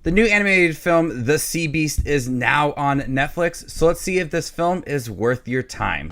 The new animated film, The Sea Beast, is now on Netflix, so let's see if this film is worth your time.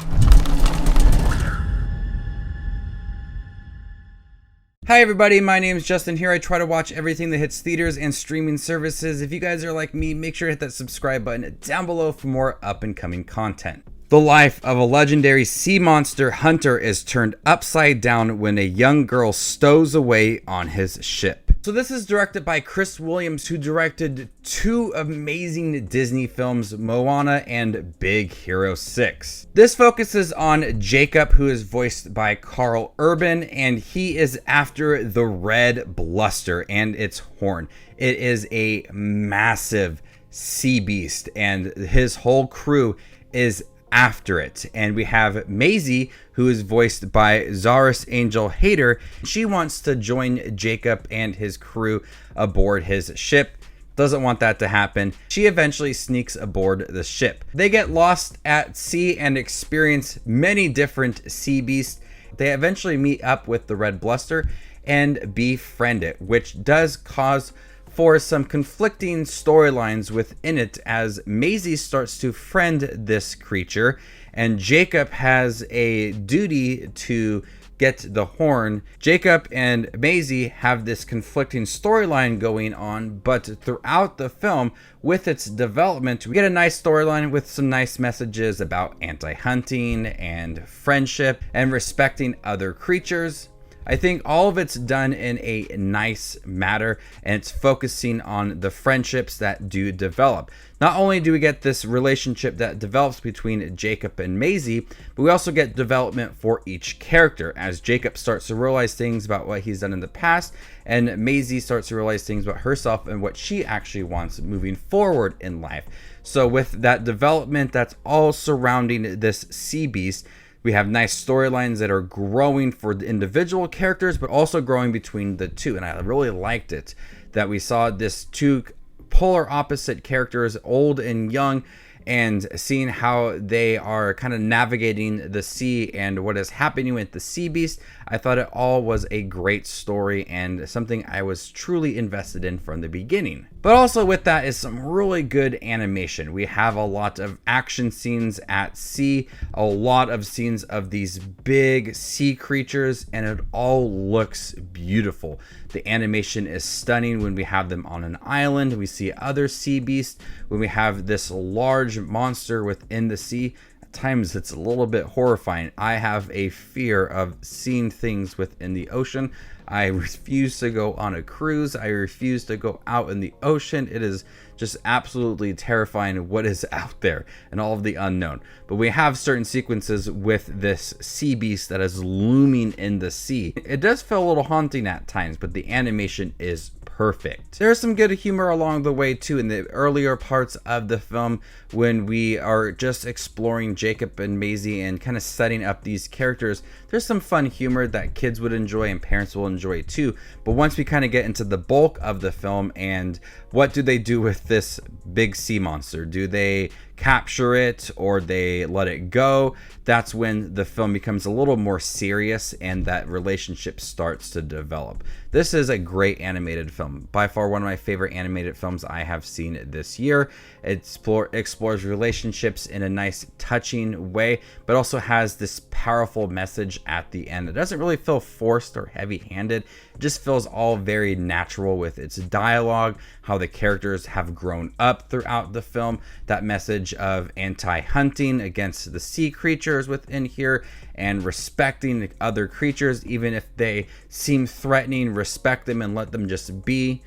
Hi everybody, my name is Justin here. I try to watch everything that hits theaters and streaming services. If you guys are like me, make sure to hit that subscribe button down below for more up and coming content. The life of a legendary sea monster hunter is turned upside down when a young girl stows away on his ship. So this is directed by Chris Williams, who directed two amazing Disney films, Moana and Big Hero 6. This focuses on Jacob, who is voiced by Karl Urban, and he is after the red bluster and its horn. It is a massive sea beast, and his whole crew is after it. And we have Maisie, who is voiced by Zaris Angel Hader. She wants to join Jacob and his crew aboard his ship. Doesn't want that to happen. She eventually sneaks aboard the ship. They get lost at sea and experience many different sea beasts. They eventually meet up with the red bluster and befriend it, which does cause for some conflicting storylines within it, as Maisie starts to friend this creature and Jacob has a duty to get the horn. Jacob and Maisie have this conflicting storyline going on, but throughout the film, with its development, we get a nice storyline with some nice messages about anti-hunting and friendship and respecting other creatures. I think all of it's done in a nice manner, and it's focusing on the friendships that do develop. Not only do we get this relationship that develops between Jacob and Maisie, but we also get development for each character as Jacob starts to realize things about what he's done in the past, and Maisie starts to realize things about herself and what she actually wants moving forward in life. So with that development that's all surrounding this sea beast, we have nice storylines that are growing for the individual characters, but also growing between the two. And I really liked it that we saw this two polar opposite characters, old and young, and seeing how they are kind of navigating the sea and what is happening with the sea beast. I thought it all was a great story and something I was truly invested in from the beginning. But also with that is some really good animation. We have a lot of action scenes at sea, a lot of scenes of these big sea creatures, and it all looks beautiful. The animation is stunning when we have them on an island. We see other sea beasts. When we have this large monster within the sea, at times it's a little bit horrifying. I have a fear of seeing things within the ocean. I refuse to go on a cruise. I refuse to go out in the ocean. It is just absolutely terrifying what is out there and all of the unknown. But we have certain sequences with this sea beast that is looming in the sea. It does feel a little haunting at times, but the animation is perfect. There's some good humor along the way too in the earlier parts of the film when we are just exploring Jacob and Maisie and kind of setting up these characters. There's some fun humor that kids would enjoy and parents will enjoy too. But once we kind of get into the bulk of the film and what do they do with this big sea monster? Do they capture it or they let it go? That's when the film becomes a little more serious and that relationship starts to develop. This is a great animated film. By far one of my favorite animated films I have seen this year. It explores relationships in a nice, touching way, but also has this powerful message at the end. It doesn't really feel forced or heavy-handed. It just feels all very natural with its dialogue, how the characters have grown up throughout the film, that message of anti-hunting against the sea creatures within here, and respecting other creatures, even if they seem threatening, respect them and let them just be.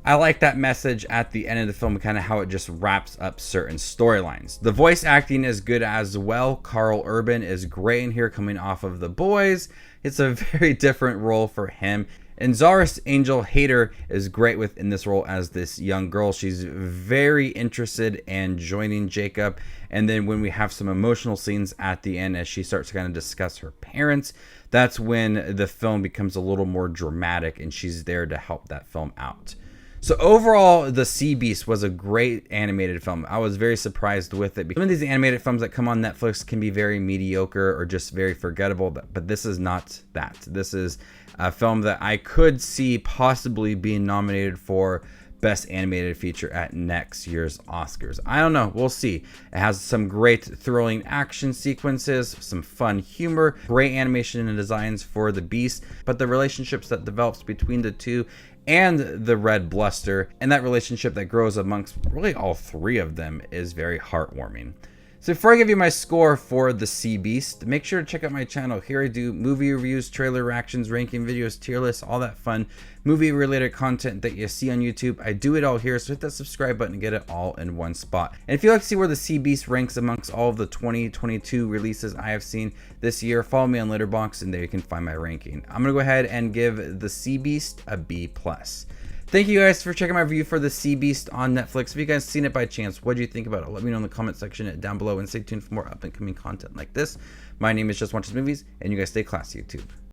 I like that message at the end of the film, kind of how it just wraps up certain storylines. The voice acting is good as well. Karl Urban is great in here, coming off of The Boys. It's a very different role for him. And Zaris Angel Hader is great within this role as this young girl. She's very interested in joining Jacob. And then when we have some emotional scenes at the end as she starts to kind of discuss her parents, that's when the film becomes a little more dramatic and she's there to help that film out. So overall, The Sea Beast was a great animated film. I was very surprised with it. Some of these animated films that come on Netflix can be very mediocre or just very forgettable, but this is not that. This is a film that I could see possibly being nominated for Best Animated Feature at next year's Oscars. I don't know. We'll see. It has some great thrilling action sequences, some fun humor, great animation and designs for the beast, but the relationships that develops between the two and the red bluster, and that relationship that grows amongst really all three of them, is very heartwarming. So before I give you my score for The Sea Beast, make sure to check out my channel. Here I do movie reviews, trailer reactions, ranking videos, tier lists, all that fun movie related content that you see on YouTube. I do it all here, so hit that subscribe button to get it all in one spot. And if you'd like to see where The Sea Beast ranks amongst all of the 2022 releases I have seen this year, follow me on Letterboxd and there you can find my ranking. I'm going to go ahead and give The Sea Beast a B+. Thank you guys for checking my review for The Sea Beast on Netflix. If you guys seen it by chance, what do you think about it? Let me know in the comment section down below, and stay tuned for more up and coming content like this. My name is Just Watches Movies, and you guys stay classy, YouTube.